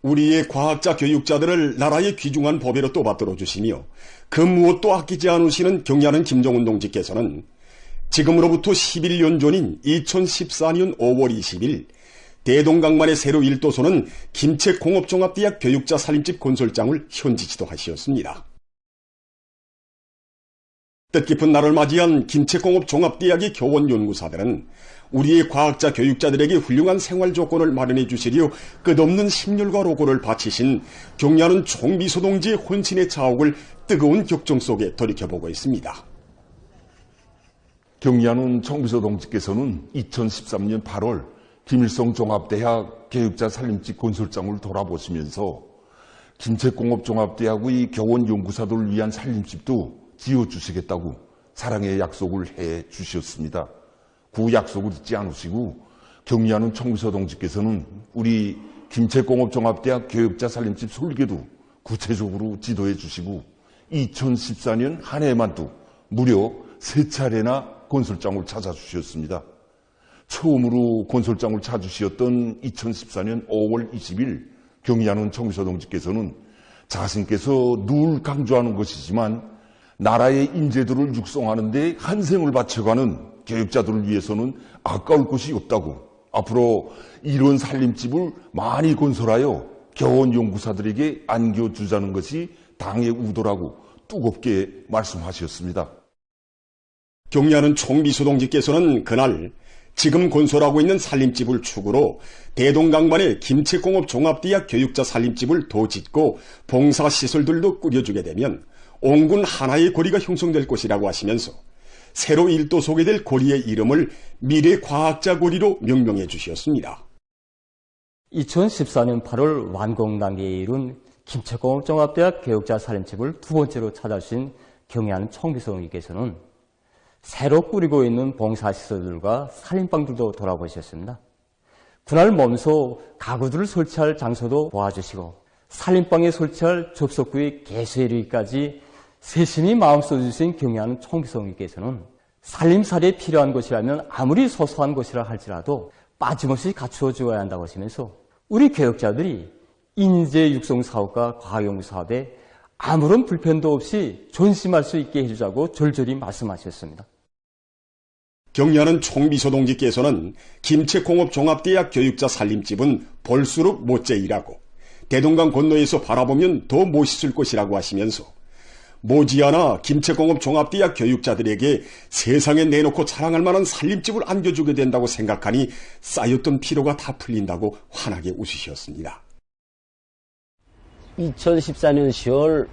우리의 과학자 교육자들을 나라의 귀중한 보배로 또 받들어 주시며 그 무엇도 아끼지 않으시는 경리하는 김정은 동지께서는 지금으로부터 11년 전인 2014년 5월 20일 대동강만의 새로 1도소는 김책공업종합대학 교육자 살림집 건설장을 현지 지도하셨습니다. 뜻깊은 날을 맞이한 김책공업종합대학의 교원연구사들은 우리의 과학자 교육자들에게 훌륭한 생활 조건을 마련해 주시려 끝없는 심혈과 로고를 바치신 경리하는 총비서 동지의 헌신의 자옥을 뜨거운 격정 속에 돌이켜보고 있습니다. 경리하는 총비서 동지께서는 2013년 8월 김일성 종합대학 교육자 살림집 건설장을 돌아보시면서 김책공업종합대학의 교원연구사들을 위한 살림집도 지어주시겠다고 사랑의 약속을 해 주셨습니다. 그 약속을 잊지 않으시고 경리하는 총비서 동지께서는 우리 김책공업종합대학 교육자 살림집 설계도 구체적으로 지도해 주시고 2014년 한 해만도 무려 3차례나 건설장을 찾아주셨습니다. 처음으로 건설장을 찾으셨던 2014년 5월 20일 경리하는 총비서 동지께서는 자신께서 늘 강조하는 것이지만 나라의 인재들을 육성하는 데 한 생을 바쳐가는 교육자들을 위해서는 아까울 것이 없다고 앞으로 이런 살림집을 많이 건설하여 교원연구사들에게 안겨주자는 것이 당의 의도라고 뜨겁게 말씀하셨습니다. 경리하는 총비서 동지께서는 그날 지금 건설하고 있는 살림집을 축으로 대동강만의 김책공업종합대학 교육자 살림집을 더 짓고 봉사시설들도 꾸려주게 되면 온군 하나의 고리가 형성될 것이라고 하시면서 새로 1도 소개될 고리의 이름을 미래과학자 고리로 명명해 주셨습니다. 2014년 8월 완공 단계에 이른 김책공업종합대학 교육자 살림집을 두 번째로 찾아주신 경리하는 총비서 동지께서는 새로 꾸리고 있는 봉사시설들과 살림방들도 돌아보셨습니다. 그날 몸소 가구들을 설치할 장소도 도와주시고 살림방에 설치할 접속구의 개수에 이르기까지 세심히 마음 써주신 경리하는 총비서 동지께서는 살림살이에 필요한 것이라면 아무리 소소한 것이라 할지라도 빠짐없이 갖추어 주어야 한다고 하시면서 우리 교육자들이 인재 육성 사업과 과학연구 사업에 아무런 불편도 없이 전심할 수 있게 해주자고 절절히 말씀하셨습니다. 경리하는 총비서 동지께서는 김책공업종합대학 교육자 살림집은 볼수록 못제이라고 대동강 건너에서 바라보면 더 멋있을 것이라고 하시면서 모지않아 김책공업종합대학 교육자들에게 세상에 내놓고 자랑할 만한 살림집을 안겨주게 된다고 생각하니 쌓였던 피로가 다 풀린다고 환하게 웃으셨습니다. 2014년 10월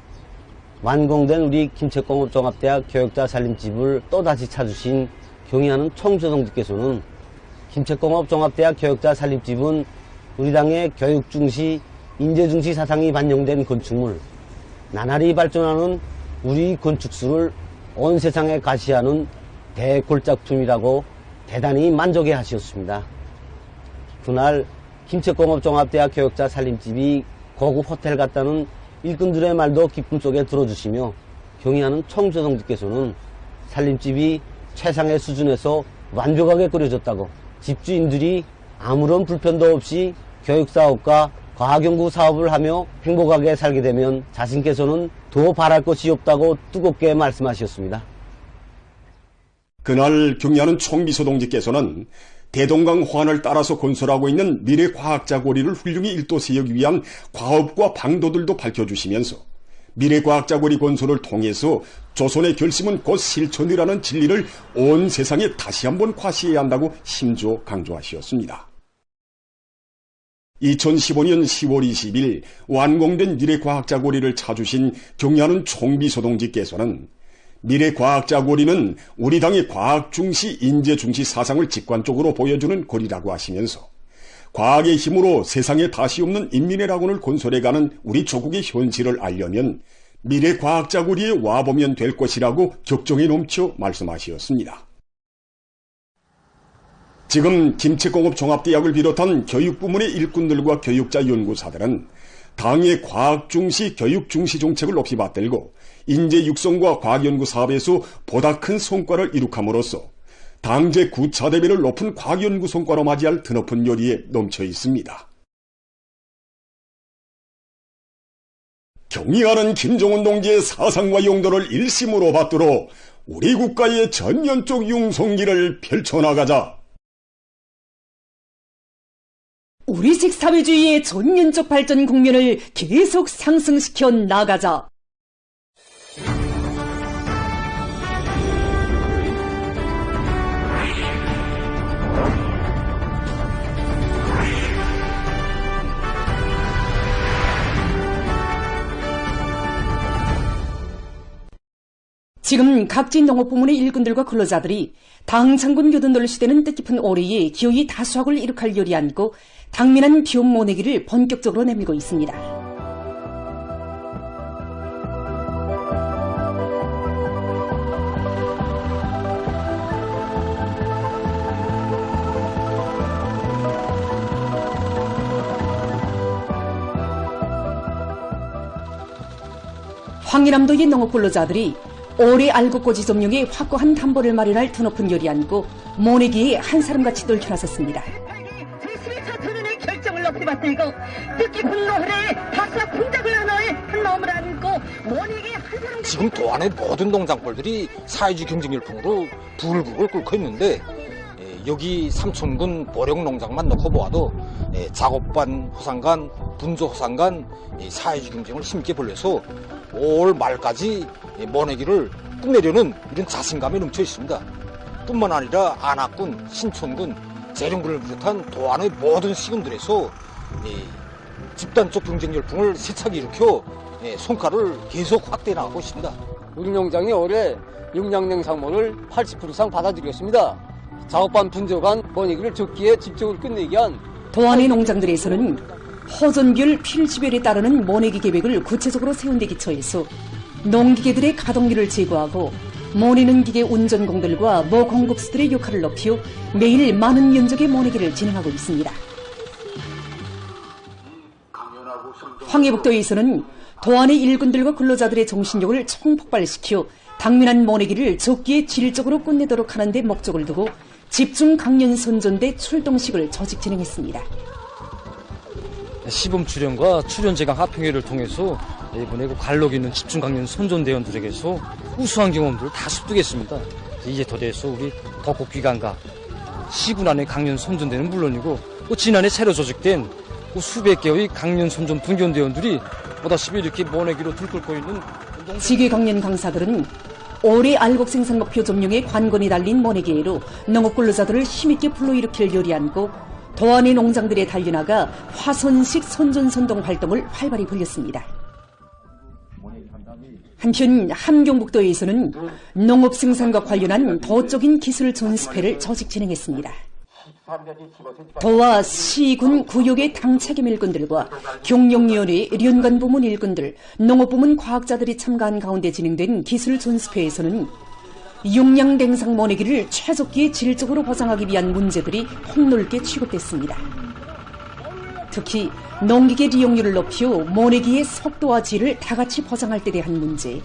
완공된 우리 김책공업종합대학 교육자 살림집을 또다시 찾으신 경리하는 총비서 동지께서는 김책공업종합대학 교육자 살림집은 우리 당의 교육 중시, 인재 중시 사상이 반영된 건축물, 나날이 발전하는 우리 건축술을 온 세상에 가시하는 대골작품이라고 대단히 만족해 하셨습니다. 그날 김책공업종합대학 교육자 살림집이 고급 호텔 같다는 일꾼들의 말도 기쁨 속에 들어주시며 경리하는 총비서 동지께서는 살림집이 최상의 수준에서 완벽하게 꾸려졌다고 집주인들이 아무런 불편도 없이 교육사업과 과학연구 사업을 하며 행복하게 살게 되면 자신께서는 더 바랄 것이 없다고 뜨겁게 말씀하셨습니다. 그날 경리하는 총비서 동지께서는 대동강 호안을 따라서 건설하고 있는 미래과학자 고리를 훌륭히 일도세우기 위한 과업과 방도들도 밝혀주시면서 미래과학자 고리 건설을 통해서 조선의 결심은 곧 실천이라는 진리를 온 세상에 다시 한번 과시해야 한다고 힘줘 강조하셨습니다. 2015년 10월 20일 완공된 미래과학자 고리를 찾으신 경리하는 총비서 동지께서는 미래과학자 고리는 우리 당의 과학중시, 인재중시 사상을 직관적으로 보여주는 고리라고 하시면서 과학의 힘으로 세상에 다시 없는 인민의 낙원을 건설해가는 우리 조국의 현실을 알려면 미래과학자 고리에 와보면 될 것이라고 격정에 넘쳐 말씀하셨습니다. 지금 김책공업종합대학을 비롯한 교육부문의 일꾼들과 교육자 연구사들은 당의 과학중시, 교육중시 정책을 높이 받들고 인재 육성과 과학연구 사업에서 보다 큰 성과를 이룩함으로써 당 제9차 대회를 높은 과학연구 성과로 맞이할 드높은 열의에 넘쳐 있습니다. 경의하는 김정은 동지의 사상과 용도를 일심으로 받들어 우리 국가의 전면적 융성기를 펼쳐나가자. 우리식 사회주의의 전면적 발전 국면을 계속 상승시켜 나가자. 지금 각진 농업부문의 일꾼들과 근로자들이 당 장군 교둔들을 시대는 뜻깊은 올해에 기어이 다수학을 이룩할 열이 안고 당면한 비용 모내기를 본격적으로 내밀고 있습니다. 황해남도의 농업 근로자들이 올해 알곡고지 점용에 확고한 담보를 마련할 드높은 열이 안고 모내기에 한 사람같이 떨쳐나섰습니다. 제12차 결정을 높이 받들고 뜻깊은 노래에 다수학 분작을 하나에 한 마음을 안고 모내기에 한 사람. 지금 도안의 모든 농장벌들이 사회주의 경쟁 열풍으로 불불 끓고 있는데 여기 삼촌군 보령 농장만 놓고 보아도 작업반 호산간, 분조 호산간 사회주의 경쟁을 힘있게 벌려서 올 말까지 모내기를 끝내려는 이런 자신감이 넘쳐 있습니다. 뿐만 아니라 안학군, 신촌군, 재령군을 비롯한 도안의 모든 시군들에서 집단적 경쟁 열풍을 세차게 일으켜 성과를 계속 확대해 나가고 있습니다. 우리 농장이 올해 육량냉 상모를 80% 이상 받아들였습니다. 작업반 분조간 모내기를 적기에 집중을 끝내기 위한 도안의 농장들에서는 호전별 필지별에 따르는 모내기 계획을 구체적으로 세운 데 기초해서 농기계들의 가동률을 제고하고 모내는 기계 운전공들과 모공급수들의 역할을 높여 매일 많은 면적의 모내기를 진행하고 있습니다. 황해북도에서는 도안의 일꾼들과 근로자들의 정신력을 총폭발시켜 당면한 모내기를 적기에 질적으로 끝내도록 하는 데 목적을 두고 집중 강연 선전대 출동식을 조직 진행했습니다. 시범 출연과 출연 제강 합평회를 통해서 이번에 관록 있는 집중 강연 선전대원들에게서 우수한 경험들을 다 습득했습니다. 이제 더돼서 우리 덕국기관과 시군 안의 강연 선전대는 물론이고 지난해 새로 조직된 수백 개의 강연 선전 분견대원들이 보다시피 이렇게 모내기로 들끓고 있는 지계 강연 강사들은 올해 알곡 생산 목표 점용에 관건이 달린 모내기회로 농업 근로자들을 힘있게 불러일으킬 열이 안고 도안의 농장들에 달려나가 화선식 선전선동 활동을 활발히 벌였습니다. 한편 함경북도에서는 농업 생산과 관련한 도적인 기술 전습회를 조직 진행했습니다. 도와 시군 구역의 당 책임 일꾼들과 경영위원회 연관부문 일꾼들, 농업부문 과학자들이 참가한 가운데 진행된 기술 전습회에서는 육량냉상 모내기를 최적기에 질적으로 보장하기 위한 문제들이 폭넓게 취급됐습니다. 특히 농기계 이용률을 높여 모내기의 속도와 질을 다같이 보장할 때 대한 문제,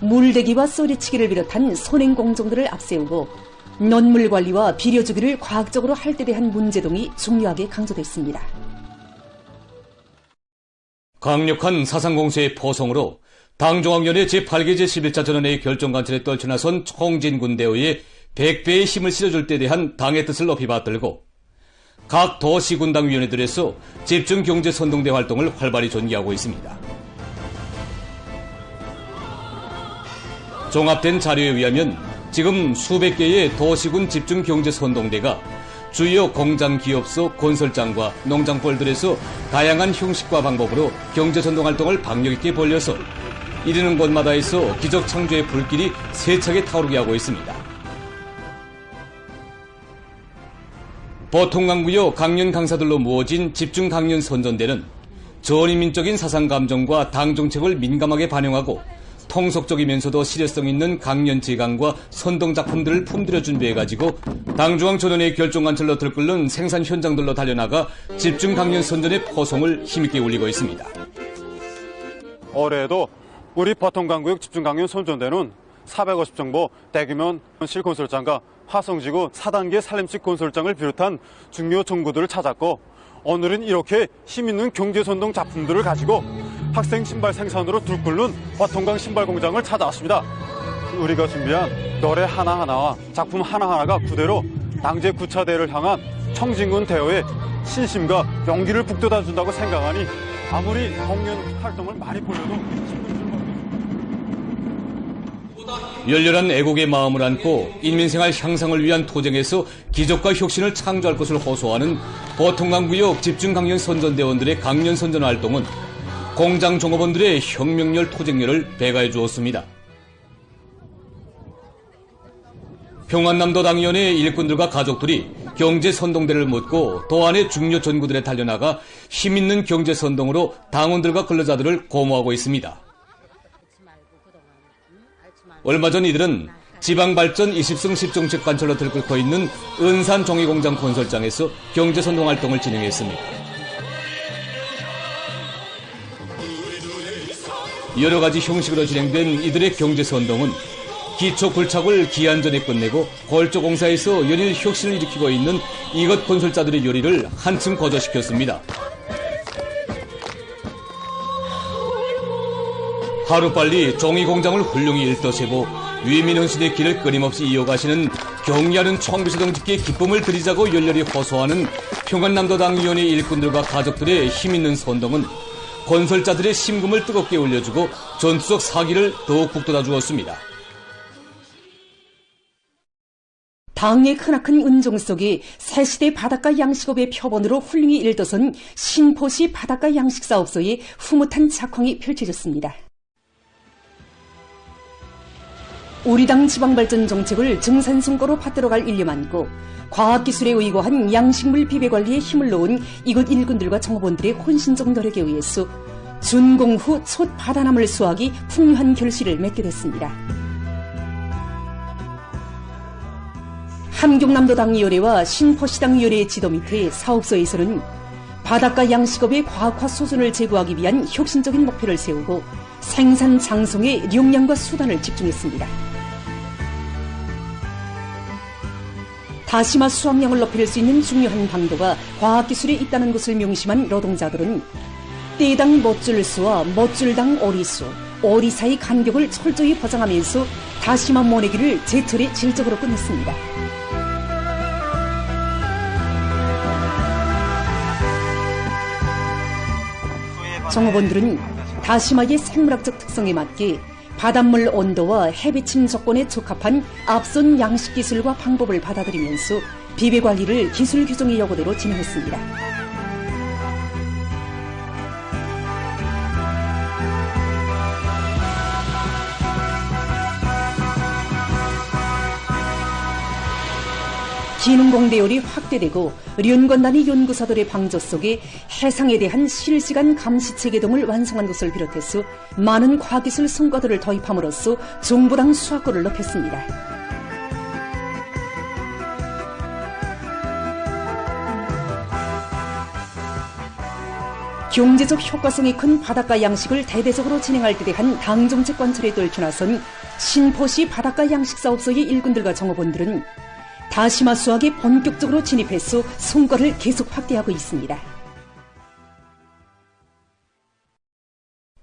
물대기와 쏘리치기를 비롯한 선행 공정들을 앞세우고 논물 관리와 비료 주기를 과학적으로 할 때 대한 문제 등이 중요하게 강조됐습니다. 강력한 사상공세의 포성으로 당중앙위원회 제8개 제11차 전원회의 결정관철에 떨쳐나선 총진군대의 100배의 힘을 실어줄 때 대한 당의 뜻을 높이 받들고 각 도시군당위원회들에서 집중경제선동대 활동을 활발히 전개하고 있습니다. 종합된 자료에 의하면 지금 수백 개의 도시군 집중경제선동대가 주요 공장, 기업소, 건설장과 농장벌들에서 다양한 형식과 방법으로 경제선동 활동을 박력 있게 벌려서 이르는 곳마다에서 기적 창조의 불길이 세차게 타오르게 하고 있습니다. 보통강구요 강연 강사들로 모어진 집중 강연 선전대는 전인민적인 사상 감정과 당 정책을 민감하게 반영하고 통속적이면서도 실효성 있는 강연 제강과 선동 작품들을 품들여 준비해가지고 당중앙 전원의 결정관철로 들끓는 생산 현장들로 달려나가 집중 강연 선전의 포성을 힘있게 울리고 있습니다. 올해에도 우리 보통강구역 집중강연 선전대는 450정보 대규모 실건설장과 화성지구 4단계 산림식 건설장을 비롯한 중요 정보들을 찾았고 오늘은 이렇게 힘있는 경제선동 작품들을 가지고 학생 신발 생산으로 들끓는 화통강 신발 공장을 찾아왔습니다. 우리가 준비한 노래 하나하나와 작품 하나하나가 그대로 당제 9차 대회를 향한 청진군 대회의 신심과 용기를 북돋아준다고 생각하니 아무리 공연 활동을 많이 보여도 열렬한 애국의 마음을 안고 인민생활 향상을 위한 투쟁에서 기적과 혁신을 창조할 것을 호소하는 보통강구역 집중강연 선전대원들의 강연 선전 활동은 공장 종업원들의 혁명열 투쟁열을 배가해 주었습니다. 평안남도당위원회 일꾼들과 가족들이 경제선동대를 묻고 도안의 중요 전구들에 달려나가 힘있는 경제선동으로 당원들과 근로자들을 고무하고 있습니다. 얼마 전 이들은 지방발전 20승 10정책 관철로 들끓고 있는 은산 종이공장 건설장에서 경제선동 활동을 진행했습니다. 여러 가지 형식으로 진행된 이들의 경제선동은 기초 굴착을 기한 전에 끝내고 골조공사에서 연일 혁신을 일으키고 있는 이것 건설자들의 요리를 한층 거저시켰습니다. 하루빨리 종이공장을 훌륭히 일떠세고 위민헌신의 길을 끊임없이 이어가시는 경의하는 청비서동직기의 기쁨을 드리자고 열렬히 호소하는 평안남도당위원회 일꾼들과 가족들의 힘있는 선동은 건설자들의 심금을 뜨겁게 올려주고 전투적 사기를 더욱 북돋아 주었습니다. 당의 크나큰 은종 속에 새시대 바닷가 양식업의 표본으로 훌륭히 일떠선 신포시 바닷가 양식사업소의 흐뭇한 작황이 펼쳐졌습니다. 우리 당 지방발전 정책을 증산승고로 받들어갈 일념 안고 과학기술에 의거한 양식물 비배관리에 힘을 놓은 이곳 일꾼들과 정업원들의 혼신적 노력에 의해서 준공 후 첫 바다나물 수확이 풍요한 결실을 맺게 됐습니다. 함경남도당위원회와 신포시당위원회의 지도 밑에 사업소에서는 바닷가 양식업의 과학화 수준을 제고하기 위한 혁신적인 목표를 세우고 생산 장성의 역량과 수단을 집중했습니다. 다시마 수확량을 높일 수 있는 중요한 방도가 과학기술에 있다는 것을 명심한 노동자들은 떼당 못줄수와 못줄당 오리수, 오리사의 간격을 철저히 보장하면서 다시마 모내기를 제철에 질적으로 끝냈습니다. 정업원들은 다시마의 생물학적 특성에 맞게 바닷물 온도와 해비침 조건에 적합한 앞선 양식 기술과 방법을 받아들이면서 비배 관리를 기술 규정의 요구대로 진행했습니다. 기능공대열이 확대되고 련건단위 연구사들의 방조 속에 해상에 대한 실시간 감시체계 등을 완성한 것을 비롯해서 많은 과기술 성과들을 도입함으로써 정부당 수확고를 높였습니다. 경제적 효과성이 큰 바닷가 양식을 대대적으로 진행할 때 대한 당정책 관철에 떨쳐나선 신포시 바닷가 양식사업소의 일꾼들과 정업원들은 다시마 수확에 본격적으로 진입해서 성과를 계속 확대하고 있습니다.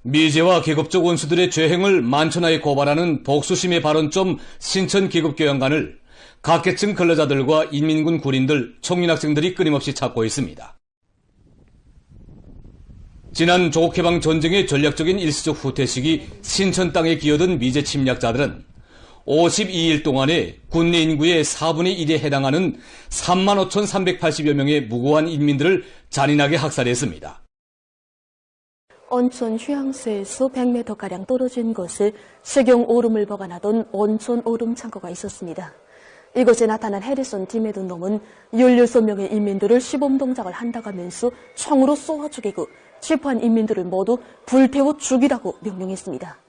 미제와 계급적 원수들의 죄행을 만천하에 고발하는 복수심의 발언점 신천계급교양관을 각 계층 근로자들과 인민군 군인들, 청년학생들이 끊임없이 찾고 있습니다. 지난 조국해방 전쟁의 전략적인 일시적 후퇴 시기 신천 땅에 기어든 미제 침략자들은 52일 동안에 군내 인구의 4분의 1에 해당하는 35,380여 명의 무고한 인민들을 잔인하게 학살했습니다. 온천 휴양소에서 100m가량 떨어진 곳에 식용 오름을 보관하던 온천 오름 창고가 있었습니다. 이곳에 나타난 해리슨 디메든 놈은 16명의 인민들을 시범 동작을 한다면서 총으로 쏘아 죽이고 체포한 인민들을 모두 불태워 죽이라고 명령했습니다.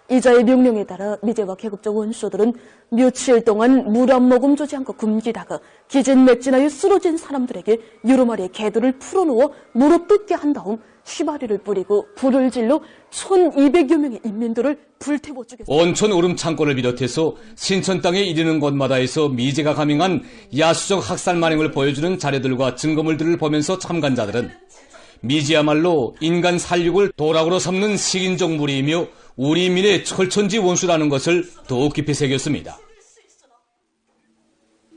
이자의 명령에 따라 미제와 계급적 원수들은 며칠 동안 물 한 모금 주지 않고 굶기다가 기진맥진하여 쓰러진 사람들에게 여러 마리의 개들을 풀어놓아 무릎 뜯게 한 다음 휘발유를 뿌리고 불을 질러 1,200여 명의 인민들을 불태워 죽였습니다. 온천 오름 창고를 비롯해서 신천 땅에 이르는 곳마다에서 미제가 감행한 야수적 학살 만행을 보여주는 자료들과 증거물들을 보면서 참관자들은 미지야말로 인간 살육을 도락으로 삼는 식인종 무리이며 우리 인민의 철천지 원수라는 것을 더욱 깊이 새겼습니다.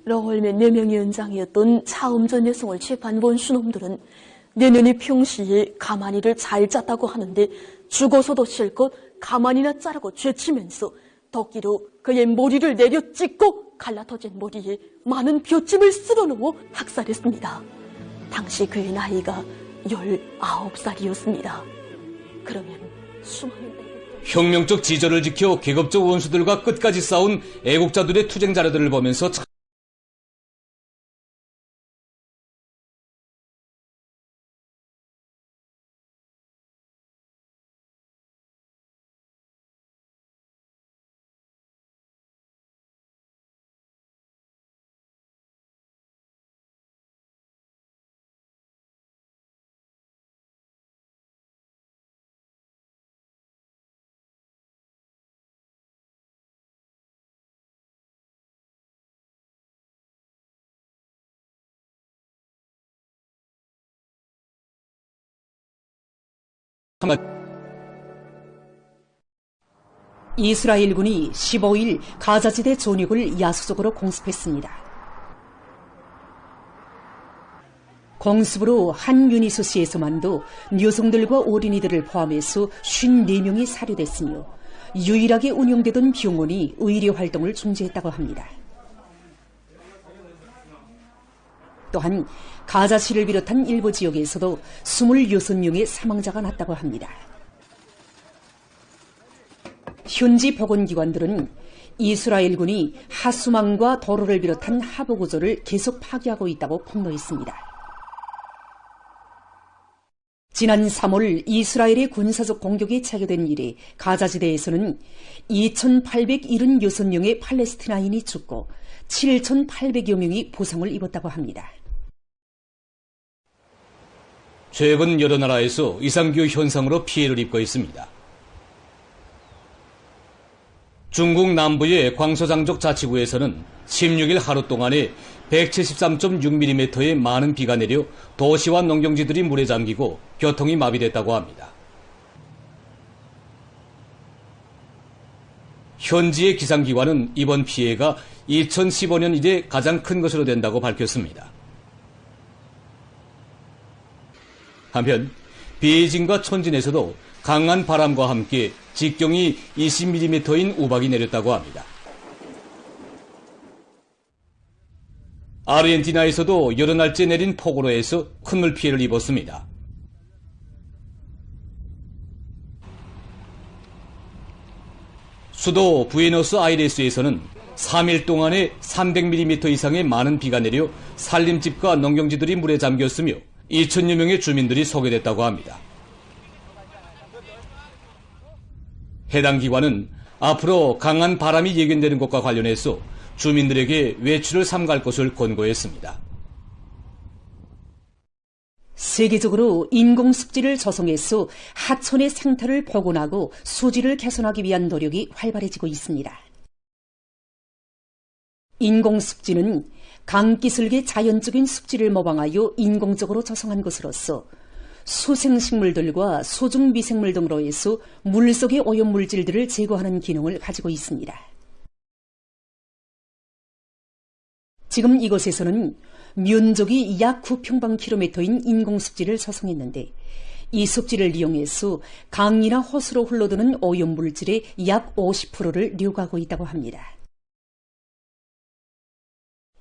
러헐맨 4명의 연장이었던 차음전 여성을 재판본 수놈들은 내년이 평시에 가만히를 잘 짰다고 하는데 죽어서도 실컷 가만히나 짜라고 죄치면서 덕기로 그의 머리를 내려 찢고 갈라터진 머리에 많은 볏짚을 쓸어넣어 학살했습니다. 당시 그의 나이가 19살이었습니다. 그러면 수많은 혁명적 지절을 지켜 계급적 원수들과 끝까지 싸운 애국자들의 투쟁 자료들을 보면서 이스라엘군이 15일 가자지대 전역을 야수적으로 공습했습니다. 공습으로 한 유니소시에서만도 여성들과 어린이들을 포함해서 54명이 살해됐으며 유일하게 운영되던 병원이 의료 활동을 중지했다고 합니다. 또한 가자시를 비롯한 일부 지역에서도 26명의 사망자가 났다고 합니다. 현지 보건기관들은 이스라엘군이 하수망과 도로를 비롯한 하부 구조를 계속 파괴하고 있다고 폭로했습니다. 지난 3월 이스라엘의 군사적 공격이 체계된 이래 가자지대에서는 2,876명의 팔레스티나인이 죽고 7,800여 명이 부상을 입었다고 합니다. 최근 여러 나라에서 이상기후 현상으로 피해를 입고 있습니다. 중국 남부의 광서장족 자치구에서는 16일 하루 동안에 173.6mm의 많은 비가 내려 도시와 농경지들이 물에 잠기고 교통이 마비됐다고 합니다. 현지의 기상기관은 이번 피해가 2015년 이래 가장 큰 것으로 된다고 밝혔습니다. 한편 베이징과 천진에서도 강한 바람과 함께 직경이 20mm인 우박이 내렸다고 합니다. 아르헨티나에서도 여러 날째 내린 폭우로 해서 큰 피해를 입었습니다. 수도 부에노스아이레스에서는 3일 동안에 300mm 이상의 많은 비가 내려 산림집과 농경지들이 물에 잠겼으며 2천여 명의 주민들이 소개됐다고 합니다. 해당 기관은 앞으로 강한 바람이 예견되는 것과 관련해서 주민들에게 외출을 삼갈 것을 권고했습니다. 세계적으로 인공습지를 조성해서 하천의 생태를 복원하고 수질을 개선하기 위한 노력이 활발해지고 있습니다. 인공습지는 강기슭의 자연적인 습지를 모방하여 인공적으로 조성한 것으로서 수생식물들과 소중미생물 등으로 해서 물속의 오염물질들을 제거하는 기능을 가지고 있습니다. 지금 이곳에서는 면적이 약 9평방킬로미터인 인공습지를 조성했는데 이 습지를 이용해서 강이나 호수로 흘러드는 오염물질의 약 50%를 류가하고 있다고 합니다.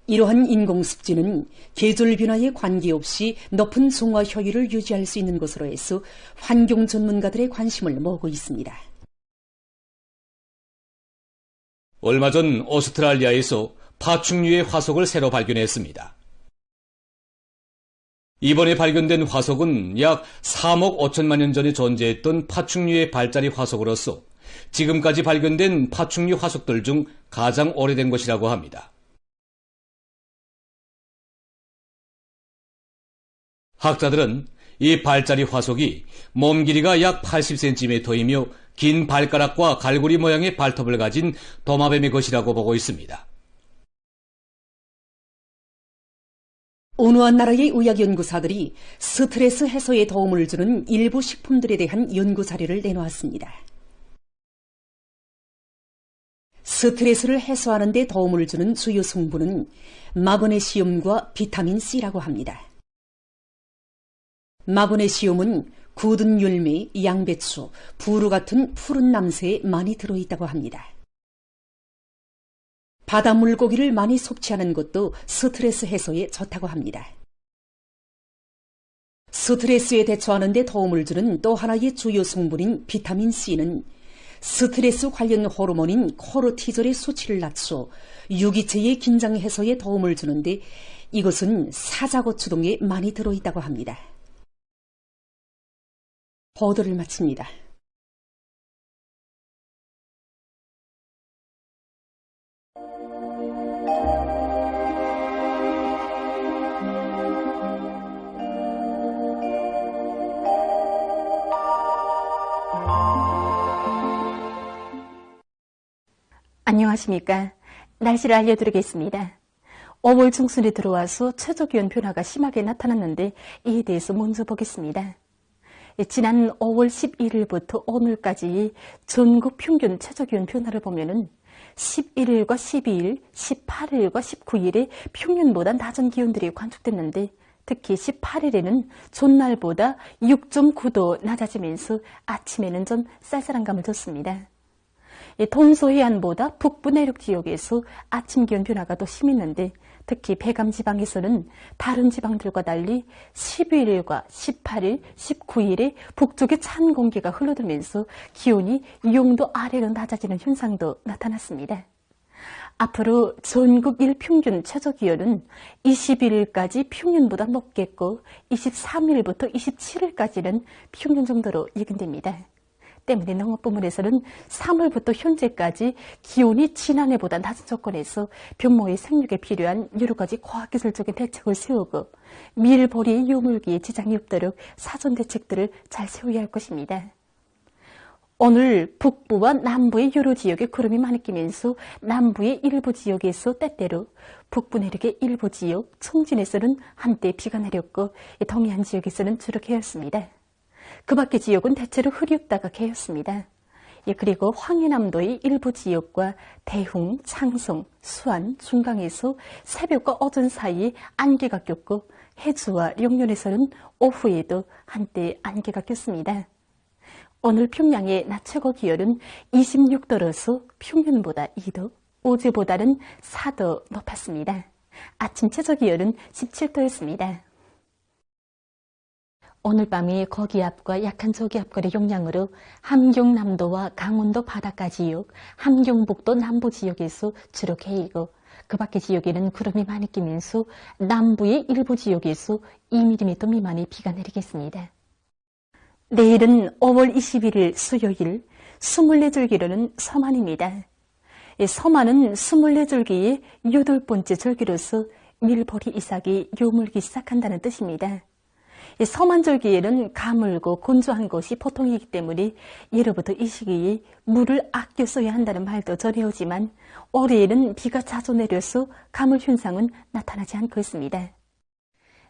이러한 인공습지는 계절 변화에 관계없이 높은 정화 효율을 유지할 수 있는 것으로 해서 환경 전문가들의 관심을 모으고 있습니다. 얼마 전 오스트랄리아에서 파충류의 화석을 새로 발견했습니다. 이번에 발견된 화석은 약 3억 5천만 년 전에 존재했던 파충류의 발자리 화석으로서 지금까지 발견된 파충류 화석들 중 가장 오래된 것이라고 합니다. 학자들은 이 발자리 화석이 몸 길이가 약 80cm이며 긴 발가락과 갈고리 모양의 발톱을 가진 도마뱀의 것이라고 보고 있습니다. 어느 한 나라의 의학연구사들이 스트레스 해소에 도움을 주는 일부 식품들에 대한 연구 자료를 내놓았습니다. 스트레스를 해소하는 데 도움을 주는 주요 성분은 마그네시움과 비타민 C라고 합니다. 마그네시움은 굳은 열매, 양배추, 부루 같은 푸른 남새에 많이 들어있다고 합니다. 바다 물고기를 많이 섭취하는 것도 스트레스 해소에 좋다고 합니다. 스트레스에 대처하는 데 도움을 주는 또 하나의 주요 성분인 비타민 C는 스트레스 관련 호르몬인 코르티졸의 수치를 낮춰 유기체의 긴장 해소에 도움을 주는데 이것은 사자고추 등에 많이 들어있다고 합니다. 보도를 마칩니다. 안녕하십니까. 날씨를 알려드리겠습니다. 5월 중순에 들어와서 최저기온 변화가 심하게 나타났는데 이에 대해서 먼저 보겠습니다. 지난 5월 11일부터 오늘까지 전국 평균 최저기온 변화를 보면은 11일과 12일, 18일과 19일에 평균보다 낮은 기온들이 관측됐는데 특히 18일에는 전날보다 6.9도 낮아지면서 아침에는 좀 쌀쌀한 감을 줬습니다. 동서해안보다 북부 내륙 지역에서 아침 기온 변화가 더 심했는데 특히 배감 지방에서는 다른 지방들과 달리 12일과 18일, 19일에 북쪽에 찬 공기가 흘러들면서 기온이 0도 아래로 낮아지는 현상도 나타났습니다. 앞으로 전국 일평균 최저기온은 21일까지 평년보다 높겠고 23일부터 27일까지는 평년 정도로 예견됩니다. 때문에 농업부문에서는 3월부터 현재까지 기온이 지난해보다 낮은 조건에서 병모의 생육에 필요한 여러 가지 과학기술적인 대책을 세우고 밀보리의 유물기에 지장이 없도록 사전 대책들을 잘 세워야 할 것입니다. 오늘 북부와 남부의 여러 지역에 구름이 많이 끼면서 남부의 일부 지역에서 때때로 북부 내륙의 일부 지역, 청진에서는 한때 비가 내렸고 동해안 지역에서는 주로 개었습니다. 그 밖의 지역은 대체로 흐렸다가 개었습니다. 그리고 황해남도의 일부 지역과 대흥, 창성, 수안, 중강에서 새벽과 오전 사이에 안개가 꼈고 해주와 영년에서는 오후에도 한때 안개가 꼈습니다. 오늘 평양의 낮 최고 기온은 26도로서 평년보다 2도, 어제보다는 4도 높았습니다. 아침 최저 기온은 17도였습니다. 오늘 밤에 거기압과 약한 저기압골의 영향으로 함경남도와 강원도 바닷가 지역, 함경북도 남부 지역에서 주로 개이고 그 밖의 지역에는 구름이 많이 끼면서 남부의 일부 지역에서 2mm 미만의 비가 내리겠습니다. 내일은 5월 21일 수요일 24절기로는 서만입니다. 서만은 24절기의 8번째 절기로서 밀보리 이삭이 요물기 시작한다는 뜻입니다. 서만절기에는 가물고 건조한 것이 보통이기 때문에 예로부터 이 시기에 물을 아껴 써야 한다는 말도 전해오지만 올해에는 비가 자주 내려서 가물 현상은 나타나지 않고 있습니다.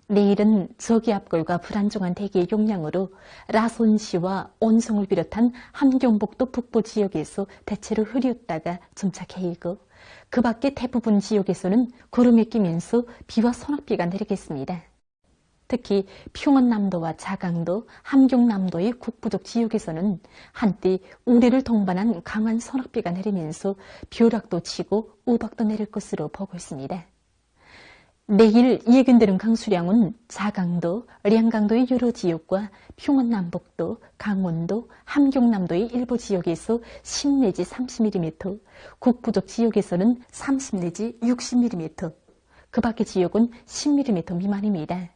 내일은 저기압골과 불안정한 대기의 영향으로 라손시와 온성을 비롯한 함경북도 북부 지역에서 대체로 흐렸다가 점차 개이고 그 밖에 대부분 지역에서는 구름이 끼면서 비와 소낙비가 내리겠습니다. 특히 평원남도와 자강도, 함경남도의 국부족 지역에서는 한때 우레를 동반한 강한 소낙비가 내리면서 벼락도 치고 우박도 내릴 것으로 보고 있습니다. 내일 예견되는 강수량은 자강도, 량강도의 여러 지역과 평원남북도, 강원도, 함경남도의 일부 지역에서 10 내지 30mm, 국부족 지역에서는 30 내지 60mm, 그 밖의 지역은 10mm 미만입니다.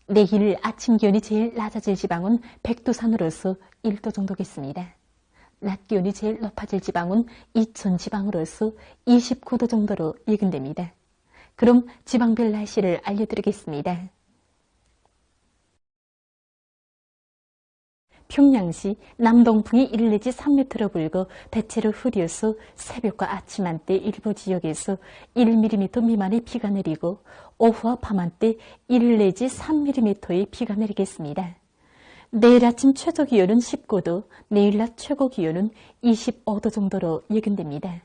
내일 아침 기온이 제일 낮아질 지방은 백두산으로서 1도 정도겠습니다. 낮 기온이 제일 높아질 지방은 이천 지방으로서 29도 정도로 예견됩니다. 그럼 지방별 날씨를 알려드리겠습니다. 평양시 남동풍이 1 내지 3m로 불고 대체로 흐려서 새벽과 아침 한때 일부 지역에서 1mm 미만의 비가 내리고 오후와 밤 한때 1 내지 3mm의 비가 내리겠습니다. 내일 아침 최저 기온은 19도, 내일 낮 최고 기온은 25도 정도로 예견됩니다.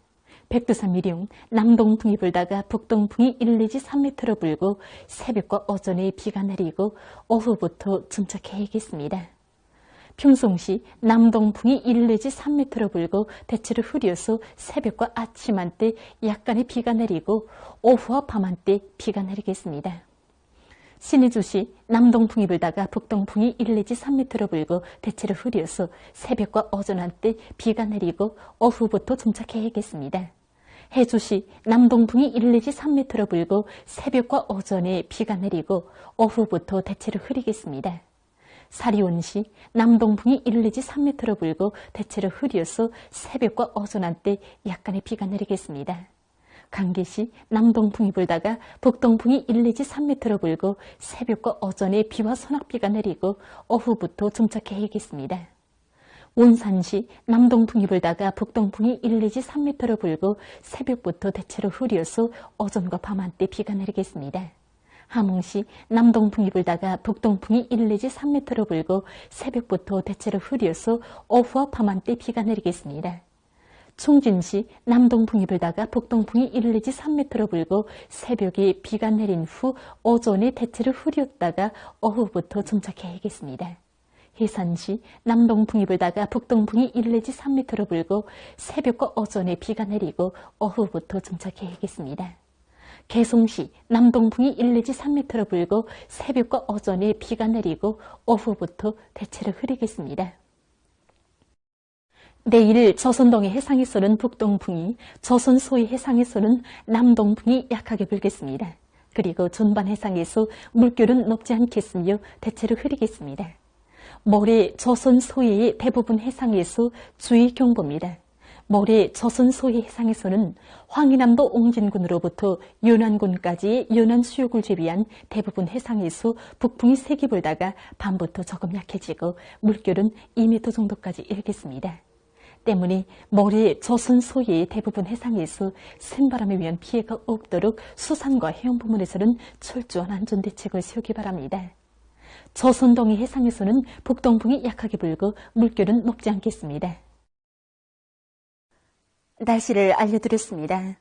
백두산 미령 남동풍이 불다가 북동풍이 1 내지 3m로 불고 새벽과 오전에 비가 내리고 오후부터 침착해야겠습니다. 평송시 남동풍이 1 내지 3m로 불고 대체로 흐려서 새벽과 아침 한때 약간의 비가 내리고 오후와 밤 한때 비가 내리겠습니다. 신의주시 남동풍이 불다가 북동풍이 1 내지 3m로 불고 대체로 흐려서 새벽과 오전 한때 비가 내리고 오후부터 침착해야겠습니다. 해주시 남동풍이 1 내지 3m로 불고 새벽과 오전에 비가 내리고 오후부터 대체로 흐리겠습니다. 사리온시 남동풍이 1 내지 3m로 불고 대체로 흐려서 새벽과 오전 한때 약간의 비가 내리겠습니다. 강계시 남동풍이 불다가 북동풍이 1 내지 3m로 불고 새벽과 오전에 비와 소낙비가 내리고 오후부터 침착해야겠습니다. 온산시 남동풍이 불다가 북동풍이 1 내지 3m로 불고 새벽부터 대체로 흐려서 오전과 밤 한때 비가 내리겠습니다. 함흥시 남동풍이 불다가 북동풍이 1 내지 3m로 불고 새벽부터 대체로 흐려서 오후와 밤 한때 비가 내리겠습니다. 충진시 남동풍이 불다가 북동풍이 1 내지 3m로 불고 새벽에 비가 내린 후 오전에 대체로 흐렸다가 오후부터 침착해야겠습니다. 해산시 남동풍이 불다가 북동풍이 1 내지 3m로 불고 새벽과 오전에 비가 내리고 오후부터 침착해야겠습니다. 개송시 남동풍이 1 내지 3m로 불고 새벽과 오전에 비가 내리고 오후부터 대체로 흐리겠습니다. 내일 조선동해 해상에서는 북동풍이, 조선 소해 해상에서는 남동풍이 약하게 불겠습니다. 그리고 전반 해상에서 물결은 높지 않겠으며 대체로 흐리겠습니다. 모레 조선 소해의 대부분 해상에서 주의 경보입니다. 모레 조선 소해 해상에서는 황해남도 옹진군으로부터 연안군까지의 연안 수욕을 제비한 대부분 해상에서 북풍이 세게 불다가 밤부터 조금 약해지고 물결은 2m 정도까지 일겠습니다. 때문에 모레 조선 소해의 대부분 해상에서 센바람에 의한 피해가 없도록 수산과 해운 부문에서는 철저한 안전대책을 세우기 바랍니다. 조선동해 해상에서는 북동풍이 약하게 불고 물결은 높지 않겠습니다. 날씨를 알려드렸습니다.